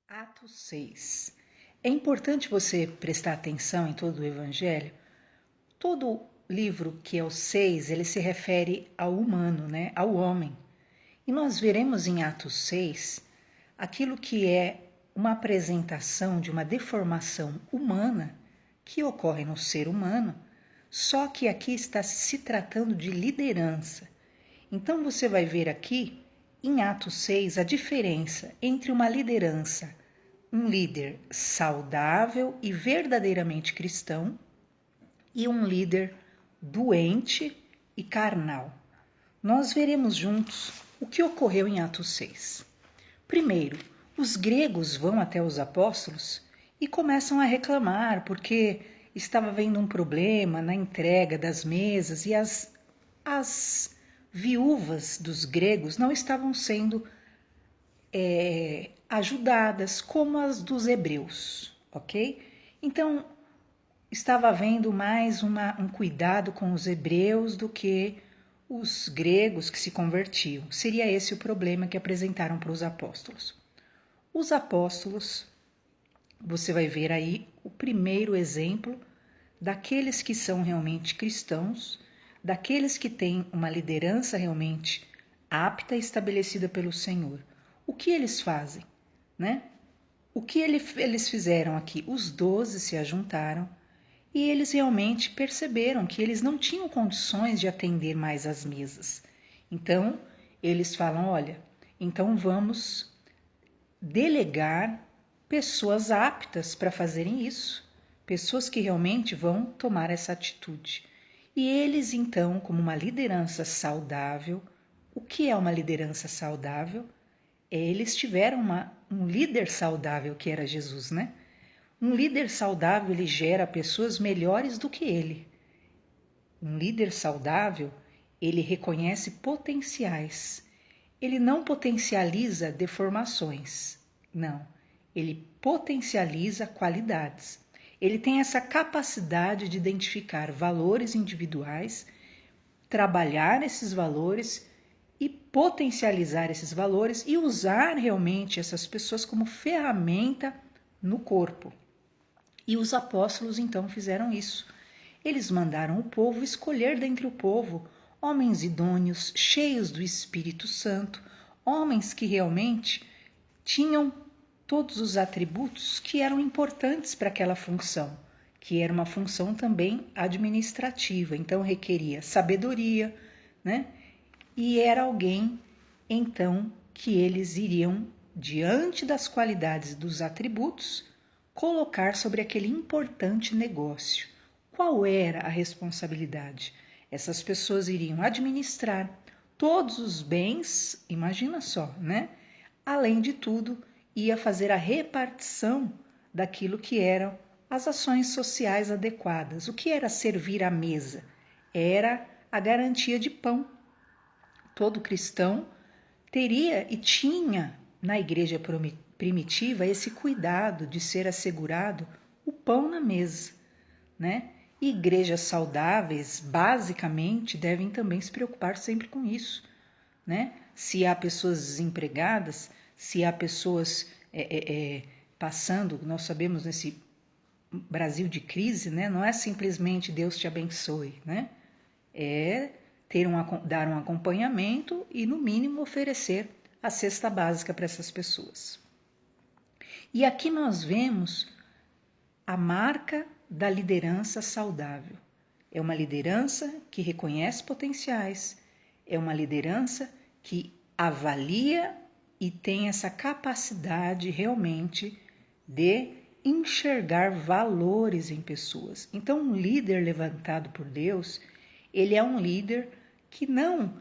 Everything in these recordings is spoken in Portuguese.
Atos 6. É importante você prestar atenção em todo o Evangelho. Todo livro que é o 6, ele se refere ao humano, né? Ao homem. E nós veremos em Atos 6 aquilo que é uma apresentação de uma deformação humana que ocorre no ser humano, só que aqui está se tratando de liderança. Então você vai ver aqui em Atos 6 a diferença entre uma liderança, um líder saudável e verdadeiramente cristão, e um líder doente e carnal. Nós veremos juntos o que ocorreu em Atos 6. Primeiro, os gregos vão até os apóstolos e começam a reclamar porque estava havendo um problema na entrega das mesas e as viúvas dos gregos não estavam sendo ajudadas como as dos hebreus, ok? Então, estava havendo mais um cuidado com os hebreus do que os gregos que se convertiam. Seria esse o problema que apresentaram para os apóstolos. Os apóstolos, você vai ver aí o primeiro exemplo daqueles que são realmente cristãos, daqueles que têm uma liderança realmente apta e estabelecida pelo Senhor. O que eles fazem, né? O que eles fizeram aqui? Os 12 se ajuntaram e eles realmente perceberam que eles não tinham condições de atender mais as mesas. Então, eles falam, olha, então vamos delegar pessoas aptas para fazerem isso, pessoas que realmente vão tomar essa atitude. E eles, então, como uma liderança saudável, o que é uma liderança saudável? Eles tiveram um líder saudável que era Jesus, né? Um líder saudável, ele gera pessoas melhores do que ele. Um líder saudável, ele reconhece potenciais. Ele não potencializa deformações, não. Ele potencializa qualidades. Ele tem essa capacidade de identificar valores individuais, trabalhar esses valores e potencializar esses valores e usar realmente essas pessoas como ferramenta no corpo. E os apóstolos então fizeram isso. Eles mandaram o povo escolher dentre o povo homens idôneos, cheios do Espírito Santo, homens que realmente tinham todos os atributos que eram importantes para aquela função, que era uma função também administrativa, então requeria sabedoria, né? E era alguém, então, que eles iriam, diante das qualidades dos atributos, colocar sobre aquele importante negócio. Qual era a responsabilidade? Essas pessoas iriam administrar todos os bens, imagina só, né? Além de tudo, ia fazer a repartição daquilo que eram as ações sociais adequadas. O que era servir à mesa? Era a garantia de pão. Todo cristão teria e tinha na igreja primitiva esse cuidado de ser assegurado o pão na mesa, né? E igrejas saudáveis, basicamente, devem também se preocupar sempre com isso, né? Se há pessoas desempregadas, se há pessoas passando, nós sabemos nesse Brasil de crise, né? Não é simplesmente Deus te abençoe, né? É dar um acompanhamento e, no mínimo, oferecer a cesta básica para essas pessoas. E aqui nós vemos a marca da liderança saudável. É uma liderança que reconhece potenciais, é uma liderança que avalia e tem essa capacidade realmente de enxergar valores em pessoas. Então, um líder levantado por Deus, ele é um líder que não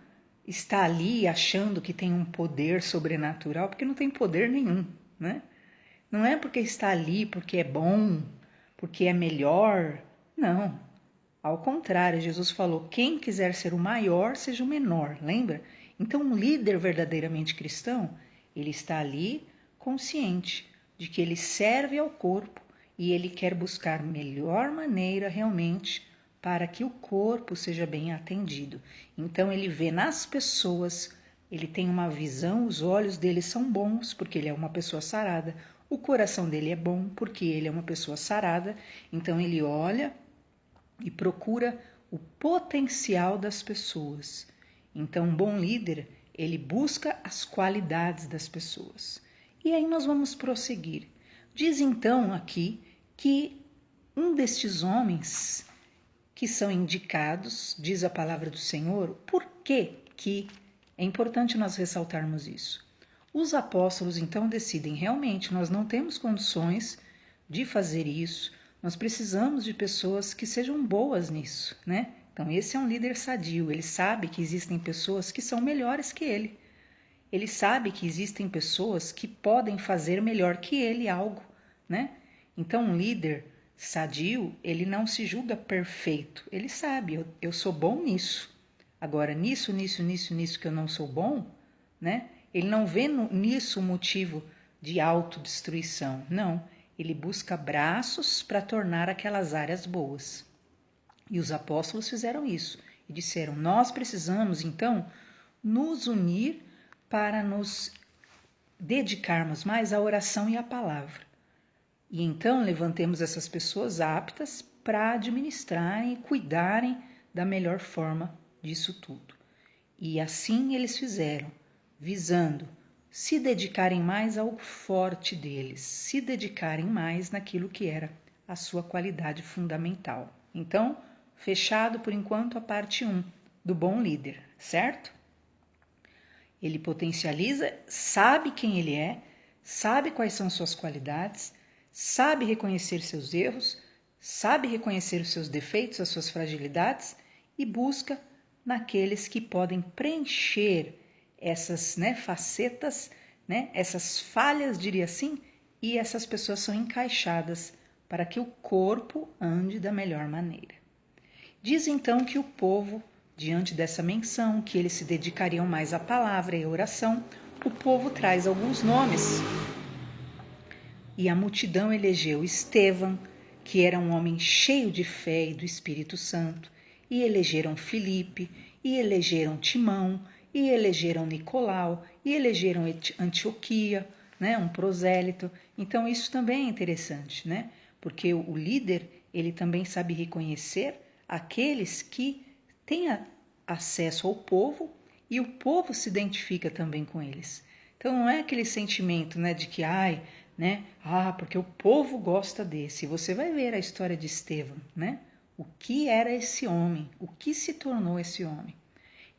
está ali achando que tem um poder sobrenatural, porque não tem poder nenhum, né? Não é porque está ali, porque é bom, porque é melhor. Não. Ao contrário, Jesus falou, quem quiser ser o maior, seja o menor, lembra? Então, um líder verdadeiramente cristão, ele está ali consciente de que ele serve ao corpo e ele quer buscar melhor maneira realmente para que o corpo seja bem atendido. Então ele vê nas pessoas ele tem uma visão, os olhos dele são bons, porque ele é uma pessoa sarada. O coração dele é bom, porque ele é uma pessoa sarada. Então ele olha e procura o potencial das pessoas. Então, um bom líder, ele busca as qualidades das pessoas. E aí nós vamos prosseguir. Diz então aqui que um destes homens que são indicados, diz a palavra do Senhor, por que é importante nós ressaltarmos isso? Os apóstolos então decidem, realmente, nós não temos condições de fazer isso, nós precisamos de pessoas que sejam boas nisso, né? Então esse é um líder sadio, ele sabe que existem pessoas que são melhores que ele. Ele sabe que existem pessoas que podem fazer melhor que ele algo, né? Então um líder sadio, ele não se julga perfeito. Ele sabe, eu sou bom nisso. Agora, nisso que eu não sou bom, né? Ele não vê nisso um motivo de autodestruição. Não, ele busca braços para tornar aquelas áreas boas. E os apóstolos fizeram isso e disseram: nós precisamos, então, nos unir para nos dedicarmos mais à oração e à palavra. E então levantemos essas pessoas aptas para administrarem e cuidarem da melhor forma disso tudo. E assim eles fizeram, visando se dedicarem mais ao forte deles, se dedicarem mais naquilo que era a sua qualidade fundamental. Então, fechado por enquanto a parte 1 do bom líder, certo? Ele potencializa, sabe quem ele é, sabe quais são suas qualidades, sabe reconhecer seus erros, sabe reconhecer os seus defeitos, as suas fragilidades e busca naqueles que podem preencher essas facetas, essas falhas, diria assim, e essas pessoas são encaixadas para que o corpo ande da melhor maneira. Diz então que o povo, diante dessa menção, que eles se dedicariam mais à palavra e à oração, o povo traz alguns nomes. E a multidão elegeu Estevão, que era um homem cheio de fé e do Espírito Santo, e elegeram Filipe, e elegeram Timão, e elegeram Nicolau, e elegeram Antioquia, um prosélito. Então isso também é interessante, porque o líder, ele também sabe reconhecer aqueles que têm acesso ao povo e o povo se identifica também com eles. Então não é aquele sentimento de que, porque o povo gosta desse. Você vai ver a história de Estevão, O que era esse homem? O que se tornou esse homem?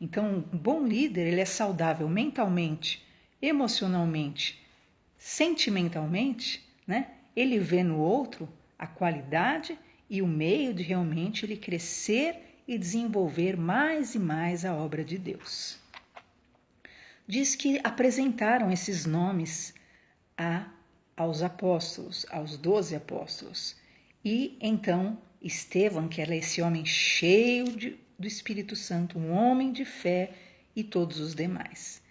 Então, um bom líder, ele é saudável mentalmente, emocionalmente, sentimentalmente, Ele vê no outro a qualidade e o meio de realmente ele crescer e desenvolver mais e mais a obra de Deus. Diz que apresentaram esses nomes aos apóstolos, aos 12 apóstolos. E então Estevão, que era esse homem cheio do Espírito Santo, um homem de fé, e todos os demais.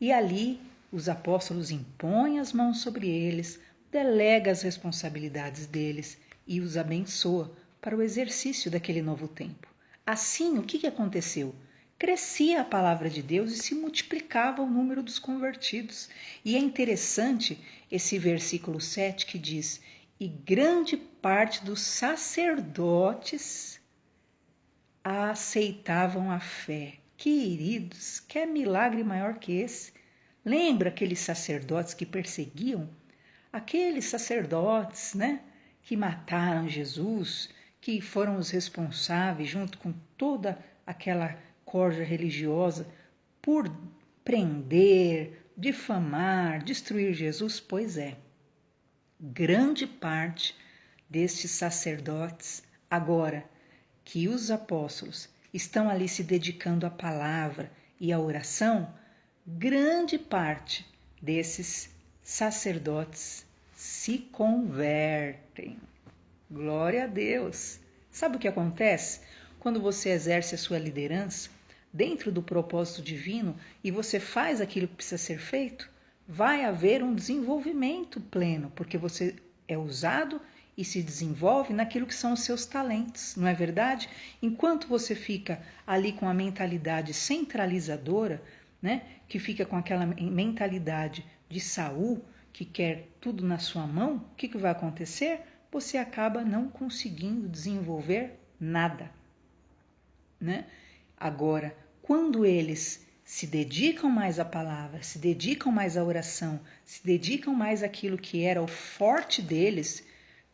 E ali os apóstolos impõem as mãos sobre eles, delega as responsabilidades deles e os abençoa para o exercício daquele novo tempo. Assim, o que aconteceu? Crescia a palavra de Deus e se multiplicava o número dos convertidos. E é interessante esse versículo 7 que diz: e grande parte dos sacerdotes aceitavam a fé. Queridos, quer milagre maior que esse? Lembra aqueles sacerdotes que perseguiam? Aqueles sacerdotes, que mataram Jesus, que foram os responsáveis, junto com toda aquela corja religiosa, por prender, difamar, destruir Jesus? Pois é, grande parte destes sacerdotes, agora que os apóstolos estão ali se dedicando à palavra e à oração, grande parte desses sacerdotes se convertem. Glória a Deus! Sabe o que acontece? Quando você exerce a sua liderança dentro do propósito divino e você faz aquilo que precisa ser feito, vai haver um desenvolvimento pleno, porque você é usado e se desenvolve naquilo que são os seus talentos, não é verdade? Enquanto você fica ali com a mentalidade centralizadora, né? Que fica com aquela mentalidade de Saul, que quer tudo na sua mão, o que vai acontecer? Você acaba não conseguindo desenvolver nada, né? Agora, quando eles se dedicam mais à palavra, se dedicam mais à oração, se dedicam mais àquilo que era o forte deles,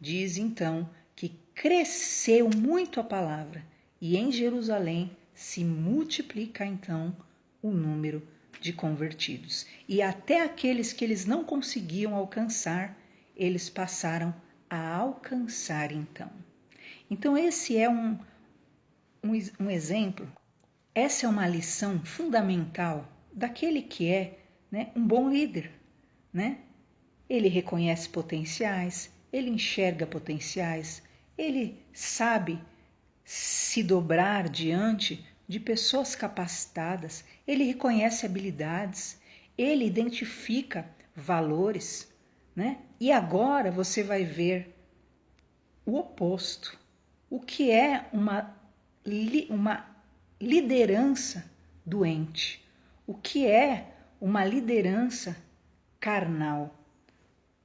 diz então que cresceu muito a palavra e em Jerusalém se multiplica então o número de convertidos. E até aqueles que eles não conseguiam alcançar, eles passaram a alcançar então. Então esse é um exemplo, essa é uma lição fundamental daquele que é, né, um bom líder, né? Ele reconhece potenciais, ele enxerga potenciais, ele sabe se dobrar diante de pessoas capacitadas, ele reconhece habilidades, ele identifica valores, né? E agora você vai ver o oposto. O que é uma liderança doente? O que é uma liderança carnal?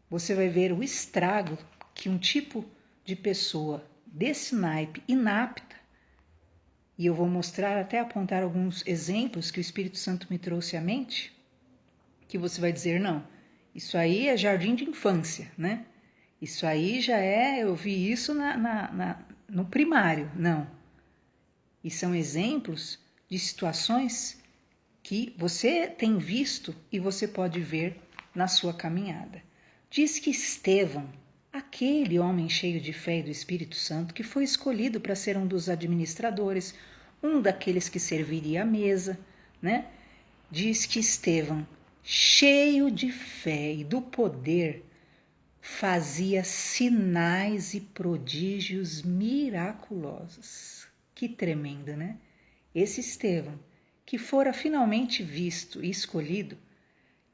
Você vai ver o estrago que um tipo de pessoa desse naipe, inapta, e eu vou mostrar, até apontar alguns exemplos que o Espírito Santo me trouxe à mente, que você vai dizer, não, isso aí é jardim de infância, né? Isso aí já é, eu vi isso no primário. Não. E são exemplos de situações que você tem visto e você pode ver na sua caminhada. Diz que Estevão, aquele homem cheio de fé e do Espírito Santo, que foi escolhido para ser um dos administradores, um daqueles que serviria à mesa, né? Diz que Estevão, cheio de fé e do poder, fazia sinais e prodígios miraculosos. Que tremendo, né? Esse Estevão, que fora finalmente visto e escolhido,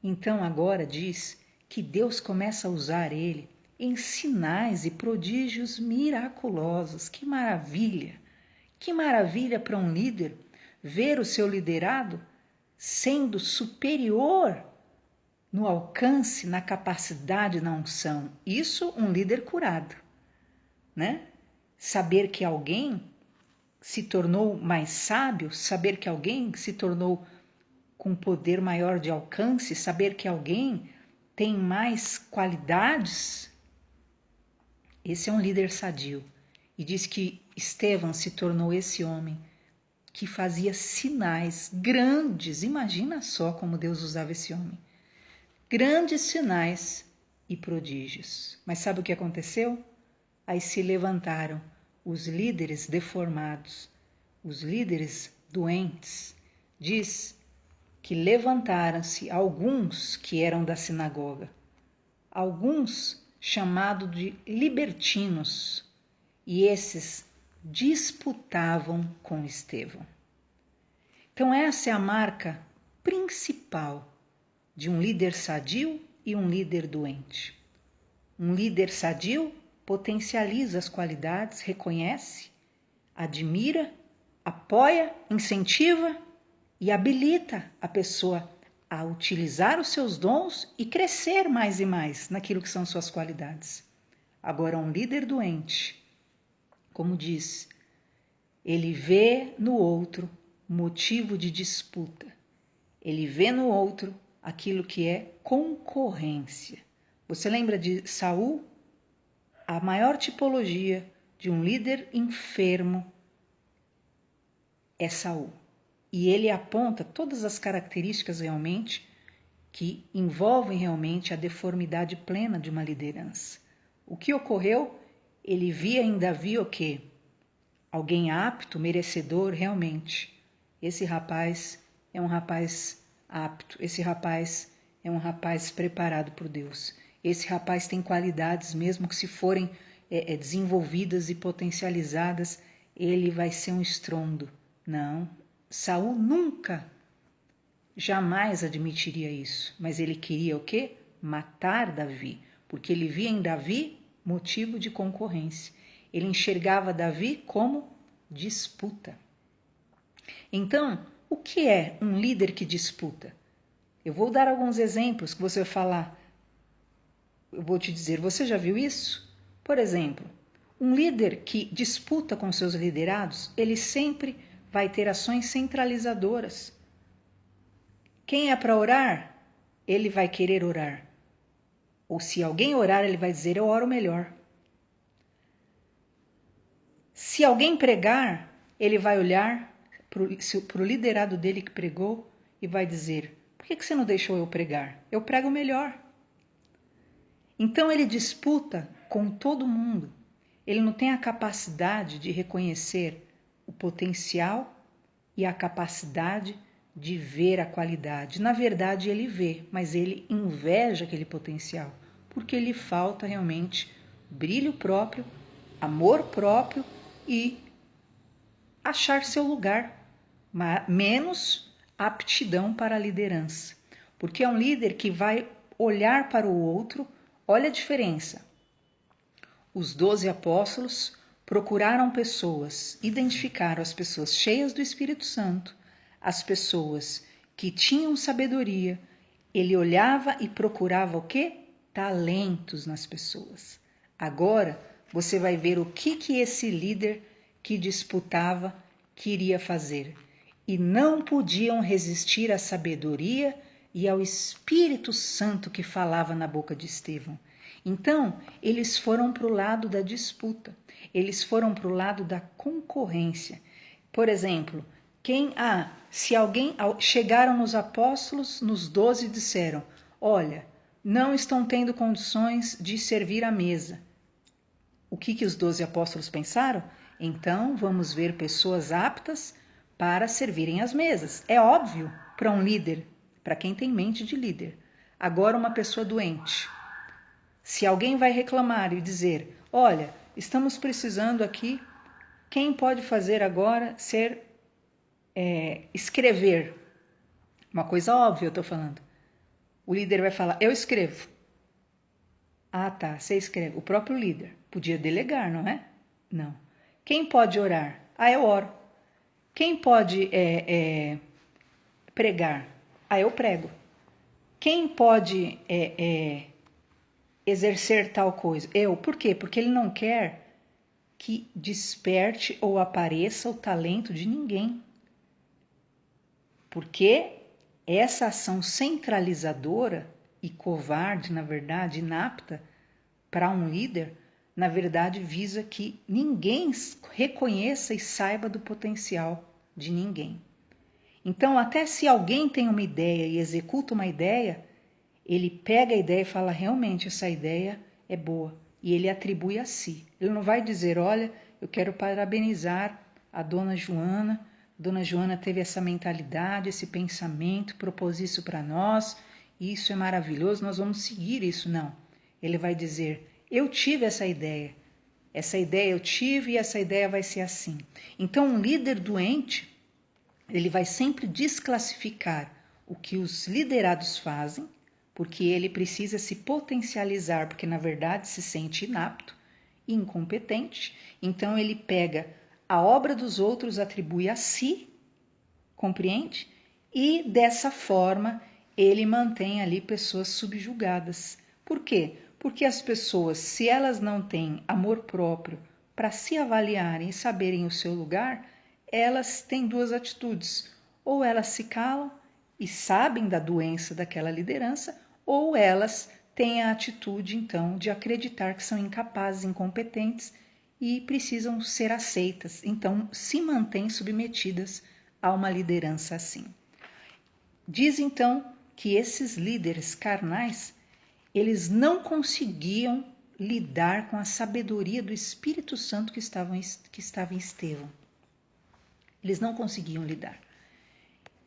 então agora diz que Deus começa a usar ele em sinais e prodígios miraculosos. Que maravilha! Que maravilha para um líder ver o seu liderado sendo superior no alcance, na capacidade, na unção. Isso um líder curado, né? Saber que alguém se tornou mais sábio, saber que alguém se tornou com poder maior de alcance, saber que alguém tem mais qualidades. Esse é um líder sadio. E diz que Estevão se tornou esse homem que fazia sinais grandes. Imagina só como Deus usava esse homem. Grandes sinais e prodígios. Mas sabe o que aconteceu? Aí se levantaram os líderes deformados, os líderes doentes. Diz que levantaram-se alguns que eram da sinagoga, alguns chamados de libertinos, e esses disputavam com Estevão. Então essa é a marca principal de um líder sadio e um líder doente. Um líder sadio potencializa as qualidades, reconhece, admira, apoia, incentiva e habilita a pessoa a utilizar os seus dons e crescer mais e mais naquilo que são suas qualidades. Agora, um líder doente, como diz, ele vê no outro motivo de disputa. Ele vê no outro aquilo que é concorrência. Você lembra de Saul? A maior tipologia de um líder enfermo é Saul. E ele aponta todas as características realmente que envolvem realmente a deformidade plena de uma liderança. O que ocorreu? Ele via em Davi o quê? Alguém apto, merecedor realmente. Esse rapaz é um rapaz apto, esse rapaz é um rapaz preparado por Deus. Esse rapaz tem qualidades, mesmo que se forem desenvolvidas e potencializadas, ele vai ser um estrondo. Não, Saul nunca, jamais admitiria isso, mas ele queria o quê? Matar Davi, porque ele via em Davi motivo de concorrência. Ele enxergava Davi como disputa. Então, O que é um líder que disputa? Eu vou dar alguns exemplos que você vai falar. Eu vou te dizer, você já viu isso? Por exemplo, um líder que disputa com seus liderados, ele sempre vai ter ações centralizadoras. Quem é para orar, ele vai querer orar. Ou se alguém orar, ele vai dizer, eu oro melhor. Se alguém pregar, ele vai olhar para o liderado dele que pregou e vai dizer, por que você não deixou eu pregar? Eu prego melhor. Então ele disputa com todo mundo. Ele não tem a capacidade de reconhecer o potencial e a capacidade de ver a qualidade. Na verdade, ele vê, mas ele inveja aquele potencial, porque lhe falta realmente brilho próprio, amor próprio e achar seu lugar, menos aptidão para a liderança. Porque é um líder que vai olhar para o outro, olha a diferença. Os 12 apóstolos procuraram pessoas, identificaram as pessoas cheias do Espírito Santo, as pessoas que tinham sabedoria. Ele olhava e procurava o quê? Talentos nas pessoas. Agora você vai ver o que esse líder que disputava queria fazer. E não podiam resistir à sabedoria e ao Espírito Santo que falava na boca de Estevão. Então, eles foram para o lado da disputa, eles foram para o lado da concorrência. Por exemplo, se alguém chegaram nos apóstolos, nos 12 disseram, olha, não estão tendo condições de servir à mesa. O que os 12 apóstolos pensaram? Então, vamos ver pessoas aptas para servirem às mesas. É óbvio para um líder, para quem tem mente de líder. Agora, uma pessoa doente. Se alguém vai reclamar e dizer, olha, estamos precisando aqui, quem pode fazer agora escrever? Uma coisa óbvia eu estou falando. O líder vai falar, eu escrevo. Ah, tá, você escreve. O próprio líder podia delegar, não é? Não. Quem pode orar? Ah, eu oro. Quem pode pregar? Ah, eu prego. Quem pode exercer tal coisa? Eu. Por quê? Porque ele não quer que desperte ou apareça o talento de ninguém. Porque essa ação centralizadora e covarde, na verdade, inapta para um líder, na verdade, visa que ninguém reconheça e saiba do potencial de ninguém. Então, até se alguém tem uma ideia e executa uma ideia, ele pega a ideia e fala, realmente, essa ideia é boa. E ele atribui a si. Ele não vai dizer, olha, eu quero parabenizar a dona Joana. A dona Joana teve essa mentalidade, esse pensamento, propôs isso para nós. Isso é maravilhoso, nós vamos seguir isso. Não. Ele vai dizer, eu tive essa ideia eu tive e essa ideia vai ser assim. Então, um líder doente, ele vai sempre desclassificar o que os liderados fazem, porque ele precisa se potencializar, porque na verdade se sente inapto, incompetente. Então, ele pega a obra dos outros, atribui a si, compreende? E dessa forma, ele mantém ali pessoas subjugadas. Por quê? Porque as pessoas, se elas não têm amor próprio para se avaliarem e saberem o seu lugar, elas têm duas atitudes. Ou elas se calam e sabem da doença daquela liderança, ou elas têm a atitude, então, de acreditar que são incapazes, incompetentes e precisam ser aceitas. Então, se mantêm submetidas a uma liderança assim. Diz, então, que esses líderes carnais, eles não conseguiam lidar com a sabedoria do Espírito Santo que estava em Estevão. Eles não conseguiam lidar.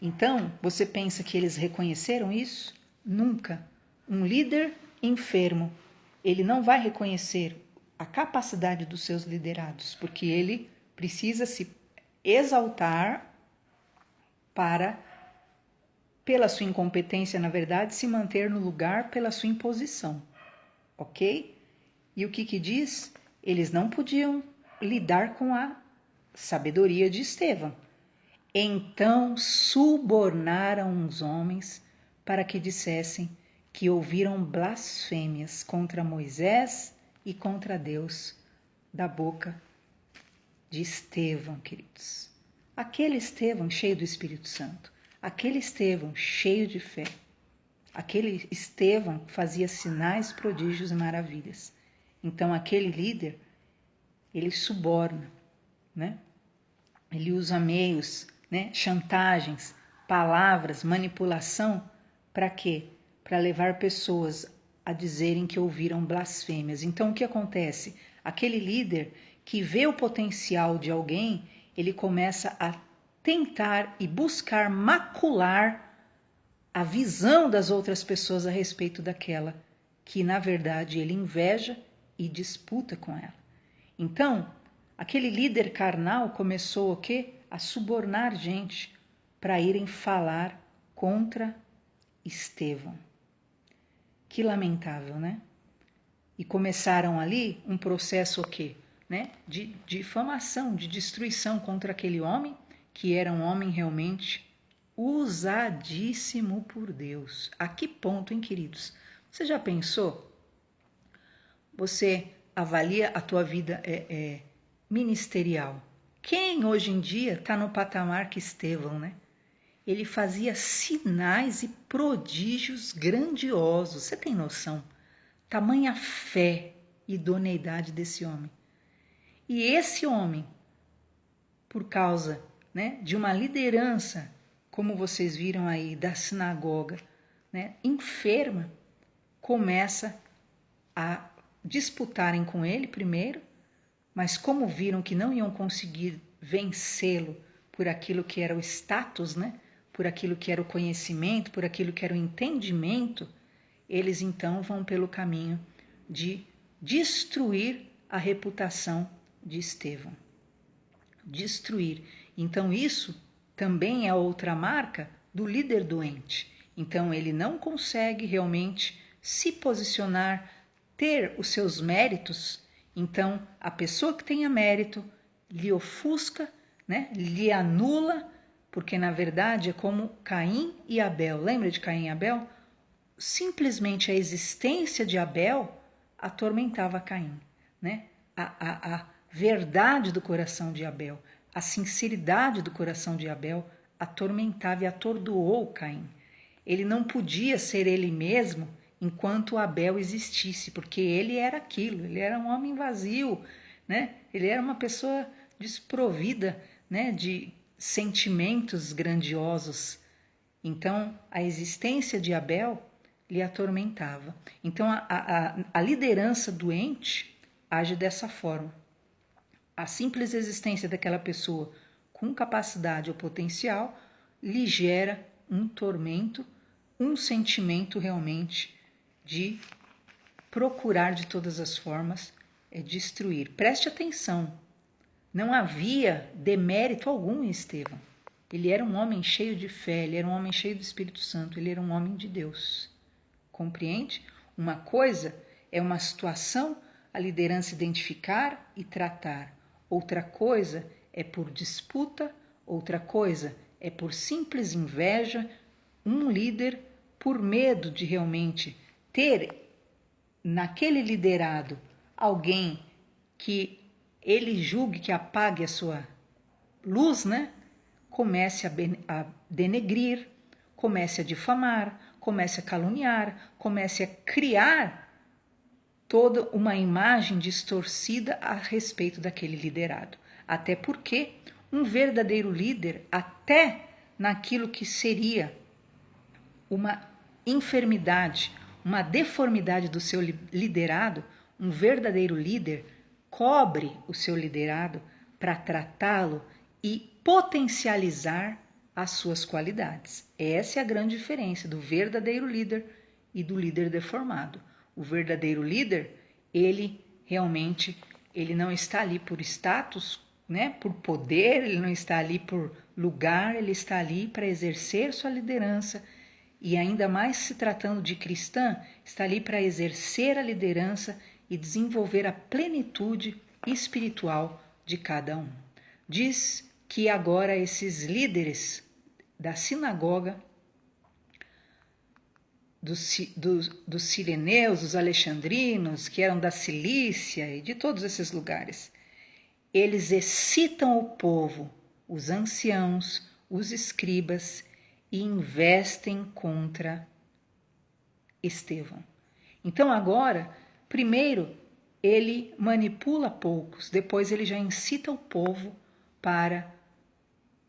Então, você pensa que eles reconheceram isso? Nunca. Um líder enfermo, ele não vai reconhecer a capacidade dos seus liderados, porque ele precisa se exaltar pela sua incompetência, na verdade, se manter no lugar pela sua imposição, ok? E o que diz? Eles não podiam lidar com a sabedoria de Estevão. Então subornaram os homens para que dissessem que ouviram blasfêmias contra Moisés e contra Deus da boca de Estevão, queridos. Aquele Estevão cheio do Espírito Santo, aquele Estevão cheio de fé, aquele Estevão fazia sinais, prodígios e maravilhas. Então aquele líder, ele suborna, né? Ele usa meios, né? Chantagens, palavras, manipulação, para quê? Para levar pessoas a dizerem que ouviram blasfêmias. Então o que acontece? Aquele líder que vê o potencial de alguém, ele começa a tentar e buscar macular a visão das outras pessoas a respeito daquela que, na verdade, ele inveja e disputa com ela. Então, aquele líder carnal começou o quê? A subornar gente para irem falar contra Estevão. Que lamentável, né? E começaram ali um processo o quê? Né? De difamação, de destruição contra aquele homem, que era um homem realmente usadíssimo por Deus. A que ponto, hein, queridos? Você já pensou? Você avalia a tua vida ministerial. Quem hoje em dia está no patamar que Estevão, né? Ele fazia sinais e prodígios grandiosos. Você tem noção? Tamanha fé e idoneidade desse homem. E esse homem, por causa, né, de uma liderança, como vocês viram aí, da sinagoga, né, enferma, começa a disputarem com ele primeiro, mas como viram que não iam conseguir vencê-lo por aquilo que era o status, né, por aquilo que era o conhecimento, por aquilo que era o entendimento, eles então vão pelo caminho de destruir a reputação de Estevão. Destruir. Então isso também é outra marca do líder doente. Então ele não consegue realmente se posicionar, ter os seus méritos. Então a pessoa que tenha mérito lhe ofusca, né? Lhe anula, porque na verdade é como Caim e Abel. Lembra de Caim e Abel? Simplesmente a existência de Abel atormentava Caim, né? A verdade do coração de Abel, a sinceridade do coração de Abel atormentava e atordoou Caim. Ele não podia ser ele mesmo enquanto Abel existisse, porque ele era aquilo, ele era um homem vazio, né? Ele era uma pessoa desprovida, né, de sentimentos grandiosos. Então, a existência de Abel lhe atormentava. Então, a liderança doente age dessa forma. A simples existência daquela pessoa com capacidade ou potencial lhe gera um tormento, um sentimento realmente de procurar de todas as formas destruir. Preste atenção, não havia demérito algum em Estevão. Ele era um homem cheio de fé, ele era um homem cheio do Espírito Santo, ele era um homem de Deus. Compreende? Uma coisa é uma situação, a liderança identificar e tratar. Outra coisa é por disputa, outra coisa é por simples inveja, um líder por medo de realmente ter naquele liderado alguém que ele julgue que apague a sua luz, né? Comece a denegrir, comece a difamar, comece a caluniar, comece a criar toda uma imagem distorcida a respeito daquele liderado. Até porque um verdadeiro líder, até naquilo que seria uma enfermidade, uma deformidade do seu liderado, um verdadeiro líder cobre o seu liderado para tratá-lo e potencializar as suas qualidades. Essa é a grande diferença do verdadeiro líder e do líder deformado. O verdadeiro líder, ele realmente ele não está ali por status, né, por poder, ele não está ali por lugar, ele está ali para exercer sua liderança e ainda mais se tratando de cristã, está ali para exercer a liderança e desenvolver a plenitude espiritual de cada um. Diz que agora esses líderes da sinagoga, dos sireneus, dos alexandrinos, que eram da Cilícia e de todos esses lugares, eles excitam o povo, os anciãos, os escribas, e investem contra Estevão. Então agora, primeiro, ele manipula poucos, depois ele já incita o povo para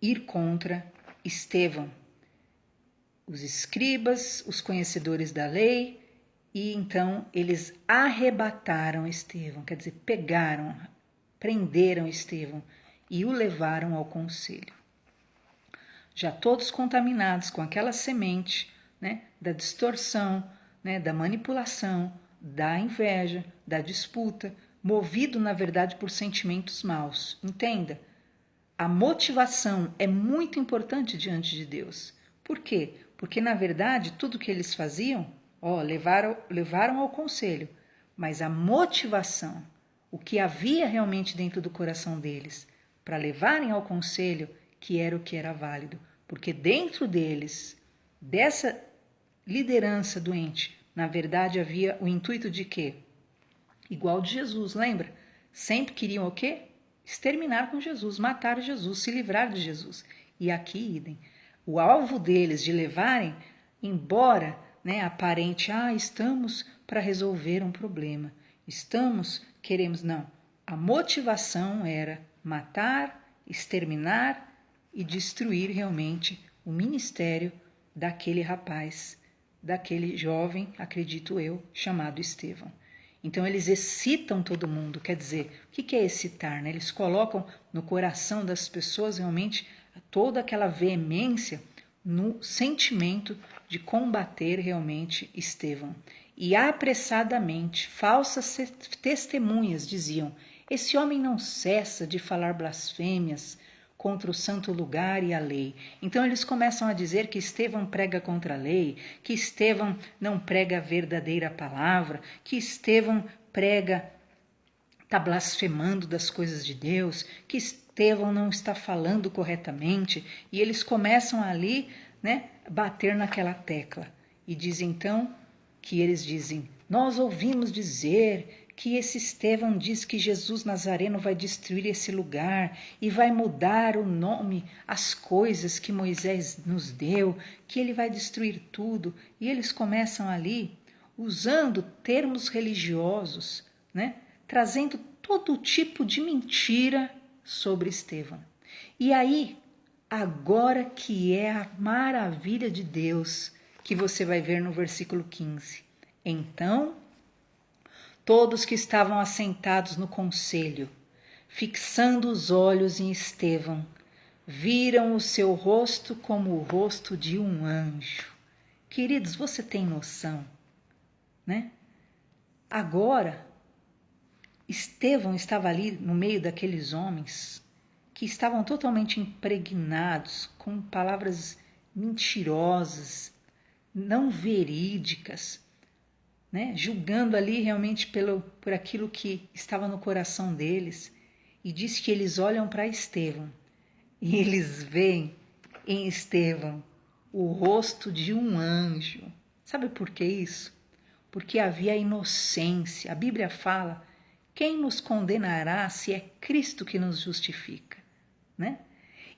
ir contra Estevão. Os escribas, os conhecedores da lei, e então eles arrebataram Estevão, quer dizer, pegaram, prenderam Estevão e o levaram ao conselho. Já todos contaminados com aquela semente, né, da distorção, né, da manipulação, da inveja, da disputa, movido na verdade por sentimentos maus. Entenda, a motivação é muito importante diante de Deus. Por quê? Porque na verdade tudo que eles faziam, levaram ao conselho, mas a motivação, o que havia realmente dentro do coração deles, para levarem ao conselho, que era o que era válido, porque dentro deles, dessa liderança doente, na verdade havia o intuito de quê? Igual de Jesus, lembra? Sempre queriam o quê? Exterminar com Jesus, matar Jesus, se livrar de Jesus. E aqui, idem, o alvo deles de levarem, embora, né, aparente, estamos para resolver um problema, queremos, não. A motivação era matar, exterminar e destruir realmente o ministério daquele rapaz, daquele jovem, acredito eu, chamado Estevão. Então eles excitam todo mundo, quer dizer, o que é excitar? Né? Eles colocam no coração das pessoas realmente toda aquela veemência no sentimento de combater realmente Estevão. E apressadamente, falsas testemunhas diziam: esse homem não cessa de falar blasfêmias contra o santo lugar e a lei. Então eles começam a dizer que Estevão prega contra a lei, que Estevão não prega a verdadeira palavra, que Estevão está blasfemando das coisas de Deus, que Estevão não está falando corretamente, e eles começam ali, né, bater naquela tecla. E dizem então que eles dizem: nós ouvimos dizer que esse Estevão diz que Jesus Nazareno vai destruir esse lugar e vai mudar o nome, as coisas que Moisés nos deu, que ele vai destruir tudo. E eles começam ali, usando termos religiosos, né, trazendo todo tipo de mentira sobre Estevão. E aí, agora que é a maravilha de Deus, que você vai ver no versículo 15. Então, todos que estavam assentados no conselho, fixando os olhos em Estevão, viram o seu rosto como o rosto de um anjo. Queridos, você tem noção, né? Agora, Estevão estava ali no meio daqueles homens que estavam totalmente impregnados com palavras mentirosas, não verídicas, né? Julgando ali realmente por aquilo que estava no coração deles. E diz que eles olham para Estevão e eles veem em Estevão o rosto de um anjo. Sabe por que isso? Porque havia inocência. A Bíblia fala: quem nos condenará se é Cristo que nos justifica, né?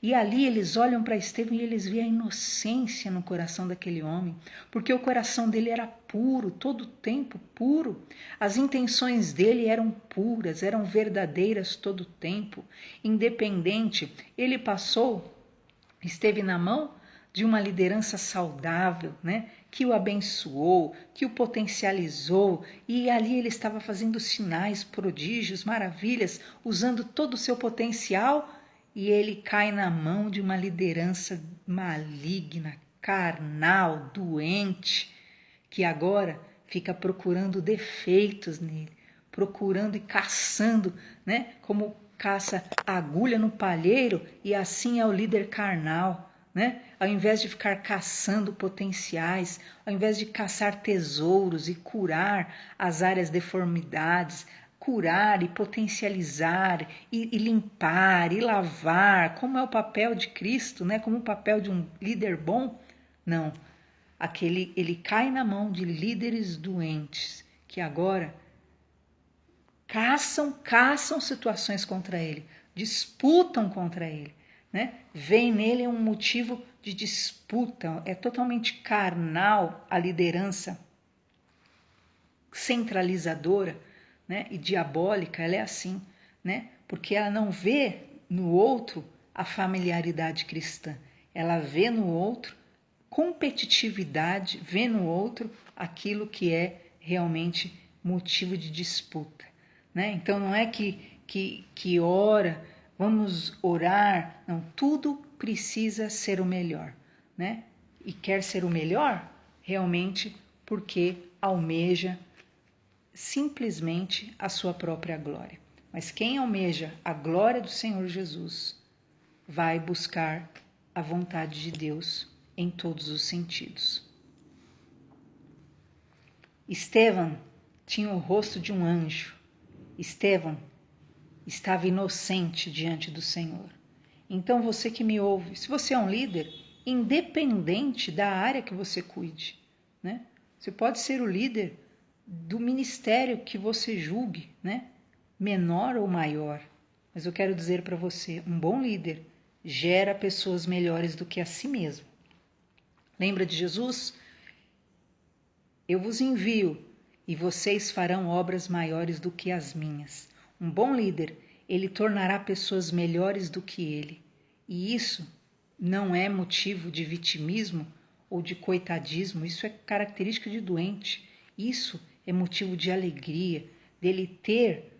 E ali eles olham para Estevão e eles veem a inocência no coração daquele homem, porque o coração dele era puro, todo o tempo puro. As intenções dele eram puras, eram verdadeiras todo o tempo, independente. Ele esteve na mão de uma liderança saudável, né? Que o abençoou, que o potencializou, e ali ele estava fazendo sinais, prodígios, maravilhas, usando todo o seu potencial, e ele cai na mão de uma liderança maligna, carnal, doente, que agora fica procurando defeitos nele, procurando e caçando, né? Como caça agulha no palheiro, e assim é o líder carnal. Né? Ao invés de ficar caçando potenciais, ao invés de caçar tesouros e curar as áreas deformidades, curar e potencializar e limpar e lavar, como é o papel de Cristo, né? Como o papel de um líder bom. Não, ele cai na mão de líderes doentes que agora caçam situações contra ele, disputam contra ele, né? Vem nele um motivo de disputa, é totalmente carnal a liderança centralizadora, né? E diabólica, ela é assim, né? Porque ela não vê no outro a familiaridade cristã, ela vê no outro competitividade, vê no outro aquilo que é realmente motivo de disputa, né? Então não é que ora, vamos orar, não, tudo precisa ser o melhor, né? E quer ser o melhor realmente porque almeja simplesmente a sua própria glória. Mas quem almeja a glória do Senhor Jesus vai buscar a vontade de Deus em todos os sentidos. Estevão tinha o rosto de um anjo. Estevão estava inocente diante do Senhor. Então você que me ouve, se você é um líder, independente da área que você cuide, né? Você pode ser o líder do ministério que você julgue, né? Menor ou maior. Mas eu quero dizer para você, um bom líder gera pessoas melhores do que a si mesmo. Lembra de Jesus? Eu vos envio e vocês farão obras maiores do que as minhas. Um bom líder, ele tornará pessoas melhores do que ele. E isso não é motivo de vitimismo ou de coitadismo, isso é característica de doente. Isso é motivo de alegria, dele ter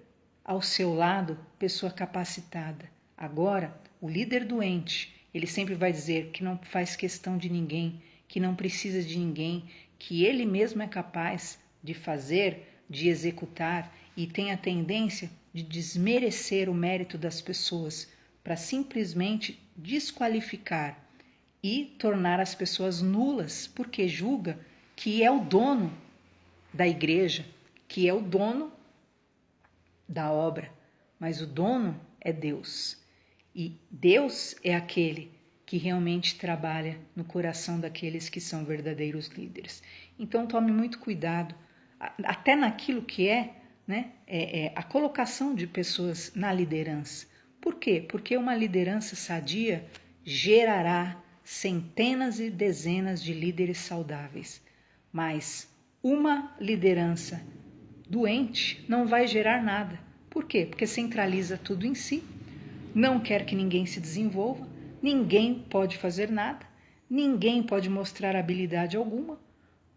ao seu lado pessoa capacitada. Agora, o líder doente, ele sempre vai dizer que não faz questão de ninguém, que não precisa de ninguém, que ele mesmo é capaz de fazer, de executar e tem a tendência de desmerecer o mérito das pessoas para simplesmente desqualificar e tornar as pessoas nulas, porque julga que é o dono da igreja, que é o dono da obra, mas o dono é Deus. E Deus é aquele que realmente trabalha no coração daqueles que são verdadeiros líderes. Então tome muito cuidado, até naquilo que é, né, a colocação de pessoas na liderança. Por quê? Porque uma liderança sadia gerará centenas e dezenas de líderes saudáveis, mas uma liderança doente não vai gerar nada. Por quê? Porque centraliza tudo em si, não quer que ninguém se desenvolva, ninguém pode fazer nada, ninguém pode mostrar habilidade alguma,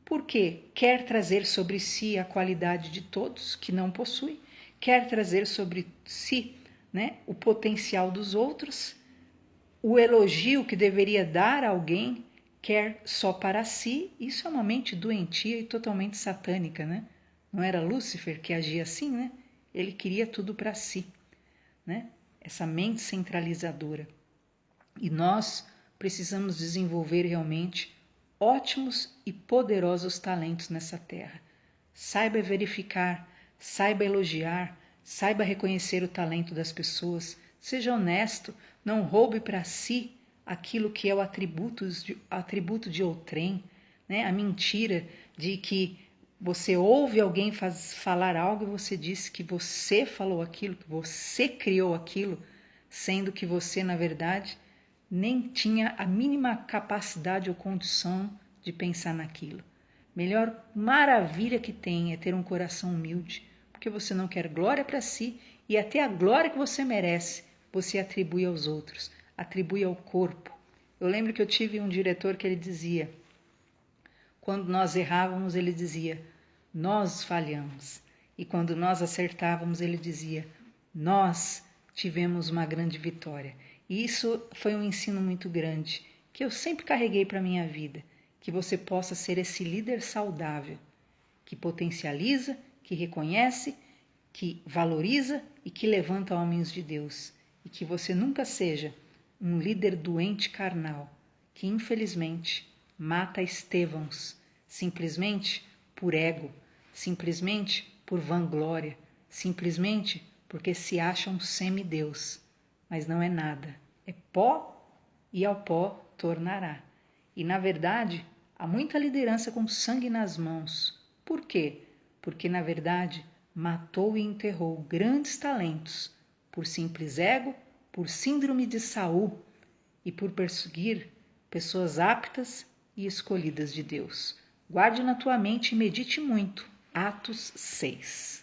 porque quer trazer sobre si a qualidade de todos que não possui, quer trazer sobre si, né, o potencial dos outros, o elogio que deveria dar a alguém, quer só para si. Isso é uma mente doentia e totalmente satânica, né? Não era Lúcifer que agia assim, né? Ele queria tudo para si, né? Essa mente centralizadora. E nós precisamos desenvolver realmente ótimos e poderosos talentos nessa terra. Saiba verificar, saiba elogiar, saiba reconhecer o talento das pessoas, seja honesto, não roube para si aquilo que é o atributo de outrem, né? A mentira de que você ouve alguém falar algo e você diz que você falou aquilo, que você criou aquilo, sendo que você, na verdade, nem tinha a mínima capacidade ou condição de pensar naquilo. Melhor maravilha que tem é ter um coração humilde, porque você não quer glória para si e até a glória que você merece, você atribui aos outros, atribui ao corpo. Eu lembro que eu tive um diretor que ele dizia, quando nós errávamos, ele dizia, nós falhamos. E quando nós acertávamos, ele dizia, nós tivemos uma grande vitória. E isso foi um ensino muito grande, que eu sempre carreguei para a minha vida, que você possa ser esse líder saudável, que potencializa, que reconhece, que valoriza e que levanta homens de Deus. E que você nunca seja um líder doente carnal, que infelizmente mata Estevãos, simplesmente por ego, simplesmente por vanglória, simplesmente porque se acham semideus, mas não é nada, é pó e ao pó tornará. E na verdade, há muita liderança com sangue nas mãos. Por quê? Porque na verdade matou e enterrou grandes talentos por simples ego, por síndrome de Saul e por perseguir pessoas aptas e escolhidas de Deus. Guarde na tua mente e medite muito. Atos 6.